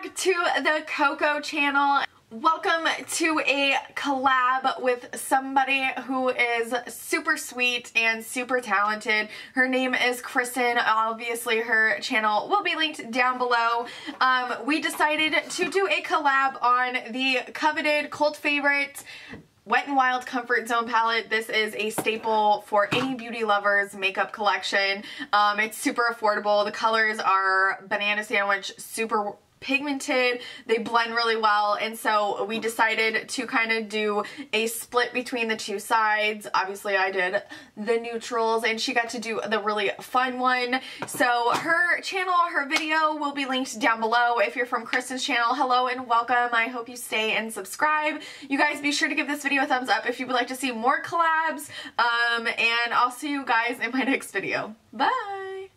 back to the Cocco channel. Welcome to a collab with somebody who is super sweet and super talented. Her name is Kristen. Obviously her channel will be linked down below. We decided to do a collab on the coveted cult favorite Wet n Wild Comfort Zone palette. This is a staple for any beauty lover's makeup collection. It's super affordable. The colors are banana sandwich, super pigmented, they blend really well, and so we decided to kind of do a split between the two sides. Obviously I did the neutrals and she got to do the really fun one. So her channel, her video will be linked down below. If you're from Kristen's channel, hello and welcome. I hope you stay and subscribe. You guys be sure to give this video a thumbs up if you would like to see more collabs, and I'll see you guys in my next video. Bye!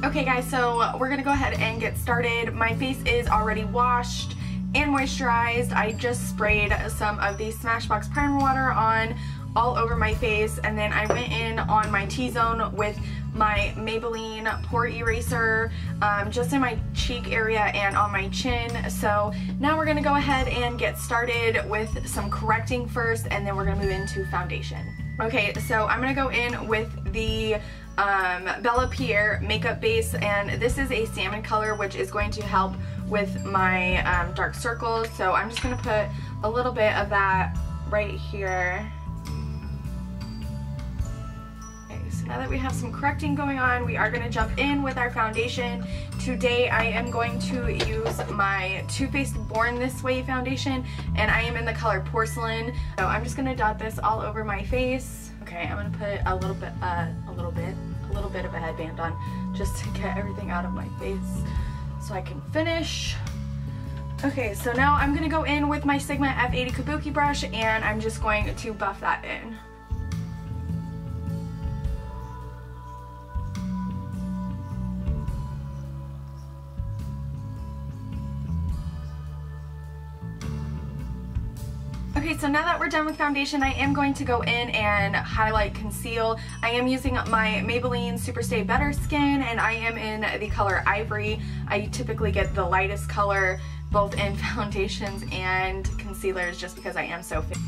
Okay guys, so we're gonna go ahead and get started. My face is already washed and moisturized. I just sprayed some of the Smashbox primer water on all over my face, and then I went in on my T-zone with my Maybelline pore eraser, just in my cheek area and on my chin. So now we're gonna go ahead and get started with some correcting first, and then we're gonna move into foundation. Okay, so I'm gonna go in with the Bella Pierre makeup base, and this is a salmon color, which is going to help with my dark circles. So I'm just going to put a little bit of that right here. Okay, so now that we have some correcting going on, we are going to jump in with our foundation. Today I am going to use my Too Faced Born This Way foundation, and I am in the color Porcelain. So I'm just going to dot this all over my face. Okay, I'm gonna put a little bit of a headband on just to get everything out of my face so I can finish. Okay, so now I'm gonna go in with my Sigma F80 Kabuki brush, and I'm just going to buff that in. Okay, so now that we're done with foundation, I am going to go in and highlight, conceal. I am using my Maybelline Superstay Better Skin, and I am in the color Ivory. I typically get the lightest color both in foundations and concealers just because I am so fit.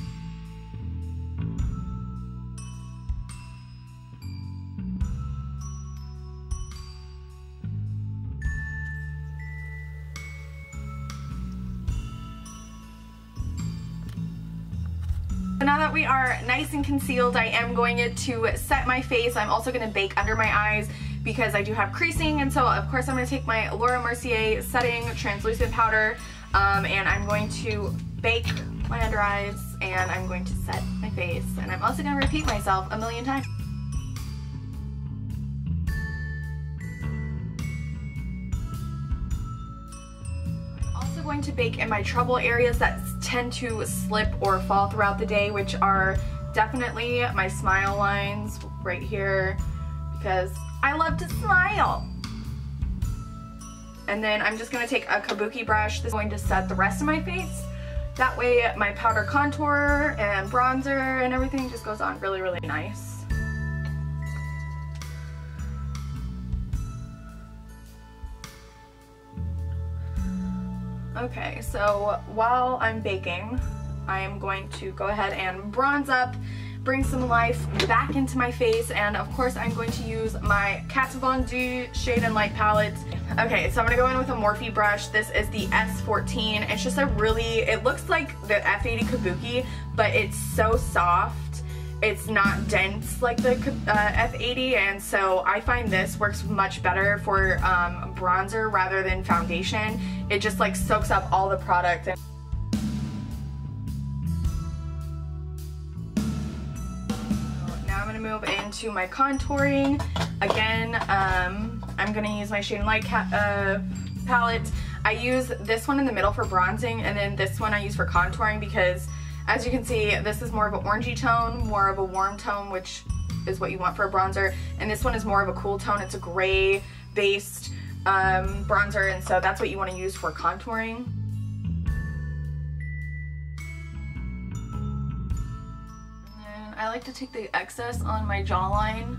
Now that we are nice and concealed, I am going to set my face. I'm also going to bake under my eyes because I do have creasing, and so of course I'm going to take my Laura Mercier setting translucent powder, and I'm going to bake my under eyes, and I'm going to set my face, and I'm also going to repeat myself a million times. Going to bake in my trouble areas that tend to slip or fall throughout the day, which are definitely my smile lines right here because I love to smile. And then I'm just going to take a Kabuki brush. This is going to set the rest of my face. That way my powder contour and bronzer and everything just goes on really, really nice. Okay, so while I'm baking, I am going to go ahead and bronze up, bring some life back into my face, and of course I'm going to use my Kat Von D Shade and Light palette. Okay, so I'm going to go in with a Morphe brush. This is the S14. It's just a really, it looks like the F80 Kabuki, but it's so soft. It's not dense like the F80, and so I find this works much better for bronzer rather than foundation. It just like soaks up all the product. Now I'm going to move into my contouring. Again, I'm going to use my Shade and Light palette. I use this one in the middle for bronzing, and then this one I use for contouring because, as you can see, this is more of an orangey tone, more of a warm tone, which is what you want for a bronzer. And this one is more of a cool tone. It's a gray-based bronzer, and so that's what you want to use for contouring. And I like to take the excess on my jawline.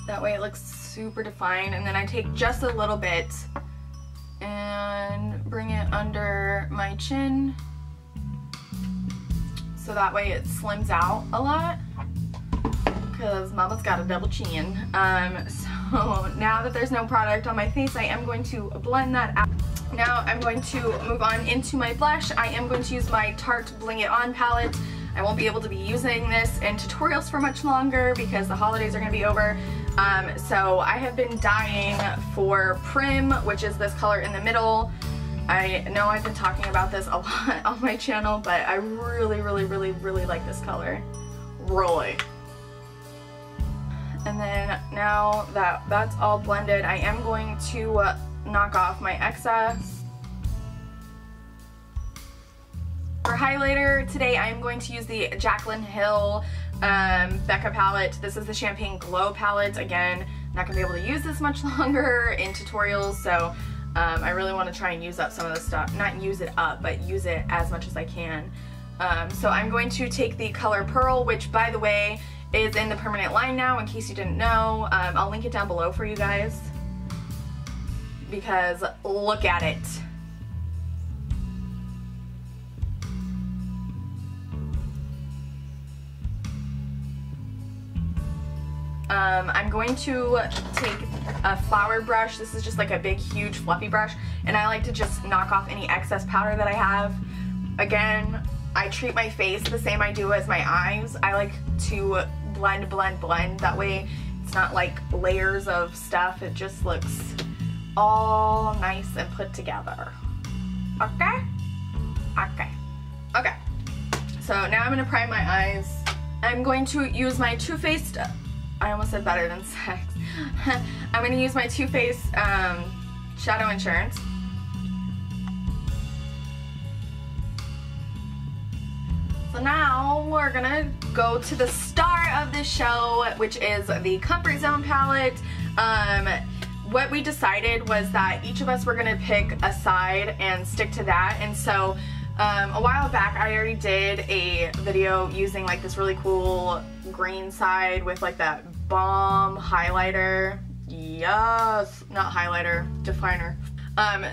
That way it looks super defined. And then I take just a little bit and bring it under my chin so that way it slims out a lot, because mama's got a double chin. So now that there's no product on my face, I am going to blend that out. Now I'm going to move on into my blush. I am going to use my Tarte Bling It On palette. I won't be able to be using this in tutorials for much longer because the holidays are going to be over. So I have been dyeing for Prim, which is this color in the middle. I know I've been talking about this a lot on my channel, but I really like this color. Really. And then now that that's all blended, I am going to knock off my excess. For highlighter today, I am going to use the Jaclyn Hill Becca palette. This is the Champagne Glow palette. Again, not going to be able to use this much longer in tutorials, so I really want to try and use up some of the stuff. Not use it up, but use it as much as I can. So I'm going to take the color Pearl, which by the way is in the permanent line now, in case you didn't know. I'll link it down below for you guys, because look at it. I'm going to take a flower brush. This is just like a big, huge, fluffy brush, and I like to just knock off any excess powder that I have. Again, I treat my face the same I do as my eyes. I like to blend. That way it's not like layers of stuff. It just looks all nice and put together. Okay? Okay. Okay. So now I'm going to prime my eyes. I'm going to use my Too Faced, I almost said Better Than Sex. I'm going to use my Too Faced Shadow Insurance. So now we're gonna go to the star of the show, which is the Comfort Zone palette. What we decided was that each of us were gonna pick a side and stick to that. And so a while back I already did a video using like this really cool green side with like that bomb highlighter. Yes, not highlighter, definer.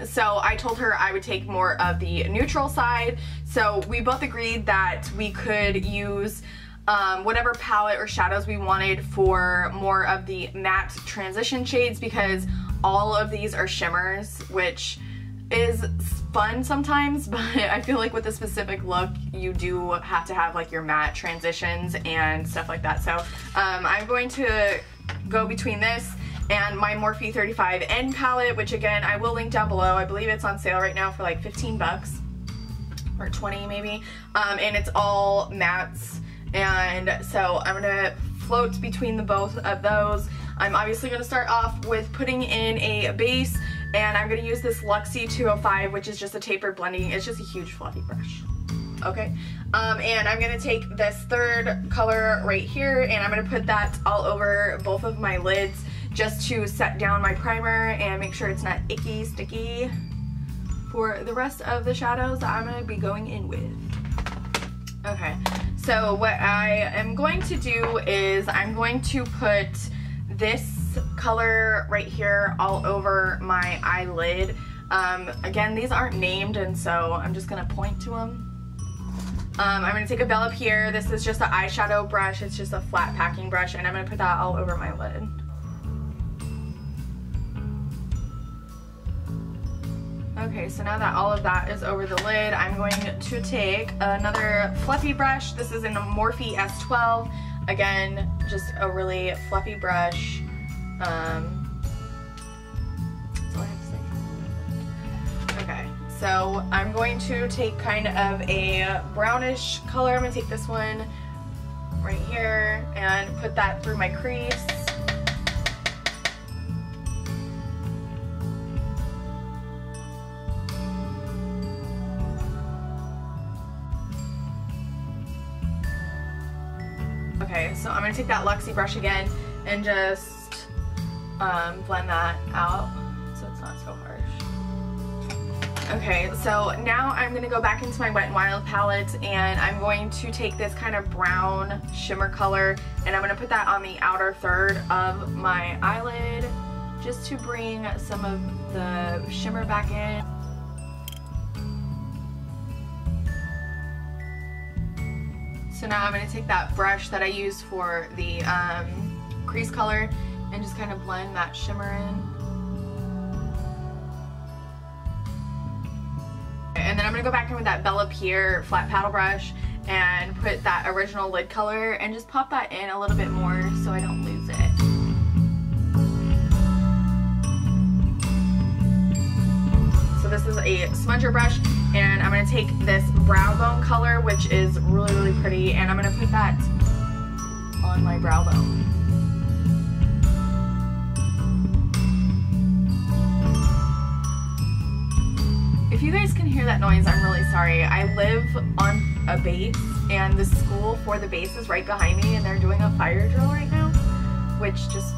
So I told her I would take more of the neutral side. So we both agreed that we could use whatever palette or shadows we wanted for more of the matte transition shades, because all of these are shimmers, which is fun sometimes, but I feel like with a specific look you do have to have like your matte transitions and stuff like that. So I'm going to go between this and my Morphe 35N palette, which again I will link down below. I believe it's on sale right now for like 15 bucks or 20 maybe, and it's all mattes. And so I'm gonna float between the both of those. I'm obviously gonna start off with putting in a base, and I'm gonna use this Luxie 205, which is just a tapered blending. It's just a huge fluffy brush. Okay, and I'm gonna take this third color right here, and I'm gonna put that all over both of my lids just to set down my primer and make sure it's not icky, sticky for the rest of the shadows that I'm gonna be going in with. Okay, so what I am going to do is I'm going to put this color right here all over my eyelid. Again, these aren't named, and so I'm just gonna point to them. I'm gonna take a bell up here. This is just an eyeshadow brush. It's just a flat packing brush, and I'm gonna put that all over my lid. Okay, so now that all of that is over the lid, I'm going to take another fluffy brush. This is in a Morphe S12. Again, just a really fluffy brush. That's all I have to say. Okay, so I'm going to take kind of a brownish color. I'm going to take this one right here and put that through my crease. Okay, so I'm going to take that Luxie brush again and just blend that out so it's not so harsh. Okay, so now I'm going to go back into my Wet n Wild palette, and I'm going to take this kind of brown shimmer color, and I'm going to put that on the outer third of my eyelid just to bring some of the shimmer back in. So now I'm going to take that brush that I used for the crease color and just kind of blend that shimmer in. And then I'm going to go back in with that Bella Pierre flat paddle brush and put that original lid color and just pop that in a little bit more so I don't lose it. So this is a smudger brush, and I'm going to take this brow bone color, which is really, really pretty, and I'm going to put that on my brow bone. If you guys can hear that noise, I'm really sorry. I live on a base, and the school for the base is right behind me, and they're doing a fire drill right now, which just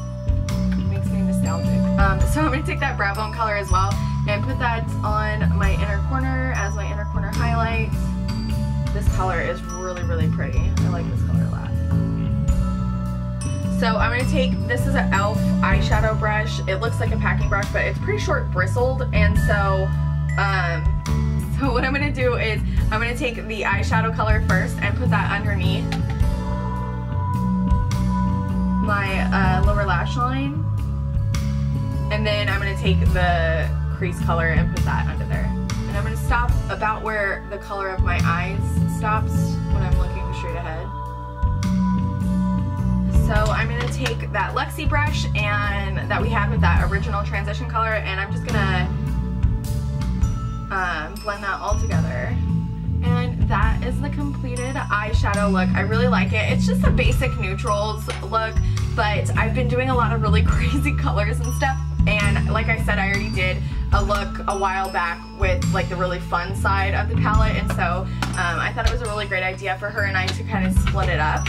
makes me nostalgic. So I'm going to take that brow bone color as well and put that on my inner corner as my inner corner highlight. This color is really, really pretty. I like this color a lot. So I'm going to take, this is an e.l.f. eyeshadow brush. It looks like a packing brush, but it's pretty short bristled, and so what I'm going to do is I'm going to take the eyeshadow color first and put that underneath my lower lash line, and then I'm going to take the crease color and put that under there. And I'm going to stop about where the color of my eyes stops when I'm looking straight ahead. So I'm going to take that Lexi brush and that we had with that original transition color, and I'm just going to blend that all together. And that is the completed eyeshadow look. I really like it. It's just a basic neutrals look, but I've been doing a lot of really crazy colors and stuff, and like I said, I already did a look a while back with like the really fun side of the palette, and so I thought it was a really great idea for her and I to kind of split it up.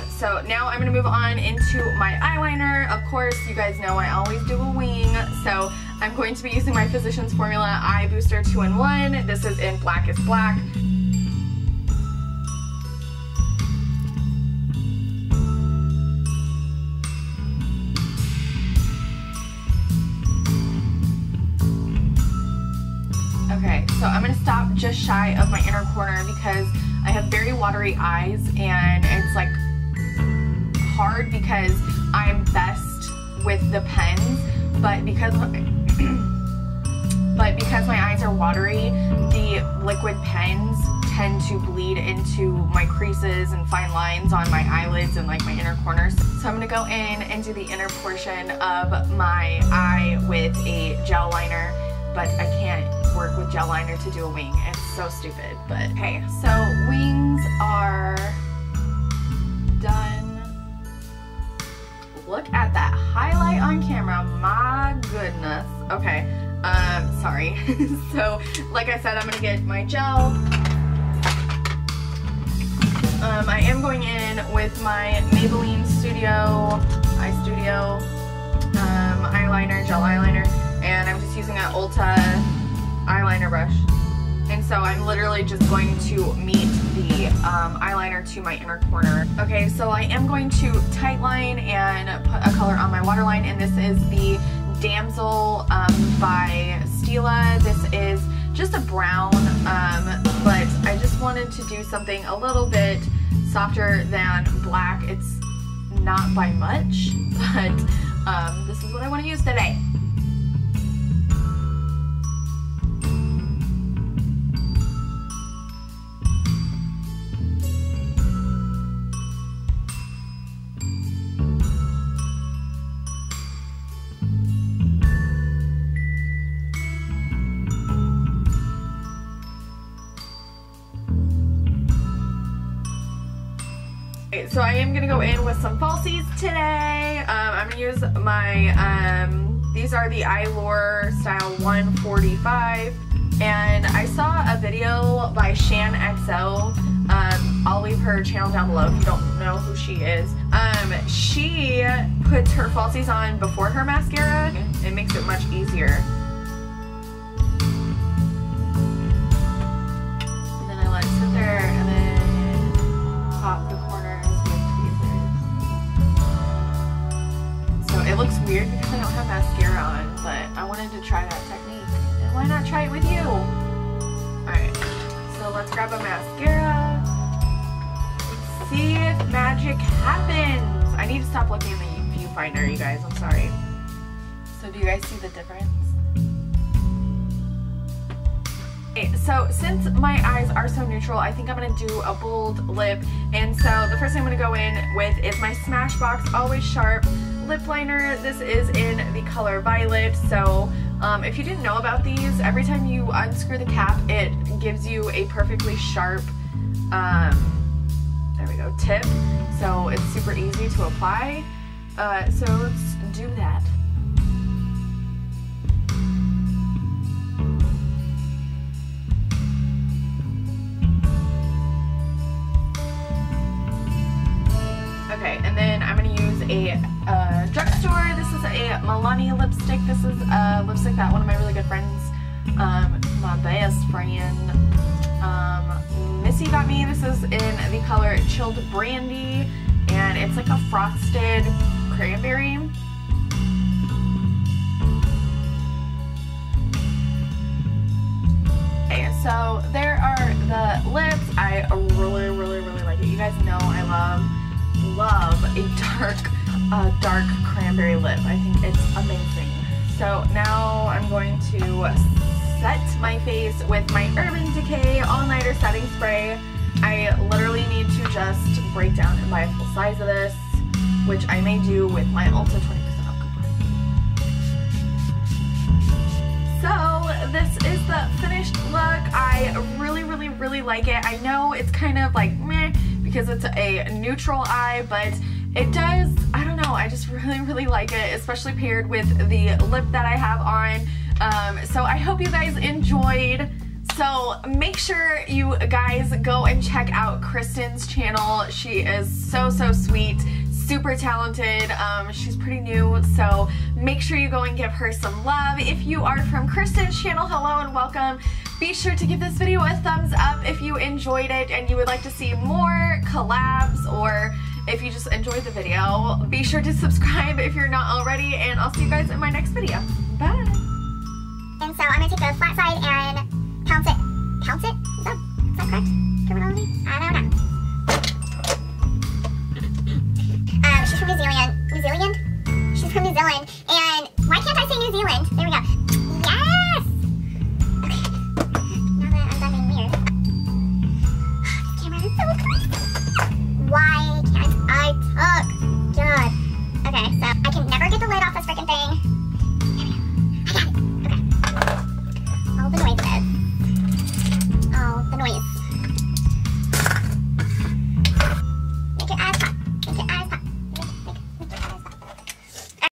So now I'm going to move on into my eyeliner. Of course, you guys know I always do a wing, so I'm going to be using my Physicians Formula Eye Booster 2-in-1. This is in Blackest Black. Okay, so I'm going to stop just shy of my inner corner because I have very watery eyes, and it's like hard because I'm best with the pens, but because my eyes are watery, the liquid pens tend to bleed into my creases and fine lines on my eyelids and like my inner corners. So I'm going to go in and do the inner portion of my eye with a gel liner, but I can't work with gel liner to do a wing. It's so stupid, but okay. So wings are done. Look at that highlight on camera, my goodness. Okay, sorry. So like I said, I'm gonna get my gel. I am going in with my Maybelline Eye Studio eyeliner, gel eyeliner, and I'm just using an Ulta eyeliner brush. And so I'm literally just going to meet the eyeliner to my inner corner. Okay, so I am going to tightline and put a color on my waterline, and this is the Damsel by Stila. This is just a brown, but I just wanted to do something a little bit softer than black. It's not by much, but this is what I want to use today. So I am going to go in with some falsies today. I'm going to use my, these are the iLure Style 145. And I saw a video by Shan XO. I'll leave her channel down below if you don't know who she is. She puts her falsies on before her mascara. It makes it much easier. And then I let it sit there and then pop the corners. It looks weird because I don't have mascara on, but I wanted to try that technique. And why not try it with you? Alright, so let's grab a mascara. see if magic happens. I need to stop looking in the viewfinder, you guys. I'm sorry. So do you guys see the difference? Okay, so since my eyes are so neutral, I think I'm going to do a bold lip. And so the first thing I'm going to go in with is my Smashbox Always Sharp lip liner. This is in the color Violet. So if you didn't know about these, every time you unscrew the cap, it gives you a perfectly sharp, there we go, tip. So it's super easy to apply. So let's do that. Okay, and then I'm going to use a drugstore. This is a Milani lipstick. This is a lipstick that one of my really good friends, my best friend, Missy got me. This is in the color Chilled Brandy, and it's like a frosted cranberry. Okay, so there are the lips. I really like it. You guys know I love a dark cranberry lip. I think it's amazing. So now I'm going to set my face with my Urban Decay All Nighter Setting Spray. I literally need to just break down and buy a full size of this, which I may do with my Ulta 20% off coupon. So this is the finished look. I really like it. I know it's kind of like meh because it's a neutral eye, but it does, I don't know, I just really like it, especially paired with the lip that I have on. So I hope you guys enjoyed. So make sure you guys go and check out Kristen's channel. She is so sweet, super talented. She's pretty new, so make sure you go and give her some love. If you are from Kristen's channel, hello and welcome. Be sure to give this video a thumbs up if you enjoyed it and you would like to see more collabs, or if you just enjoyed the video. Be sure to subscribe if you're not already, and I'll see you guys in my next video. Bye! And so I'm going to take the flat side and pounce it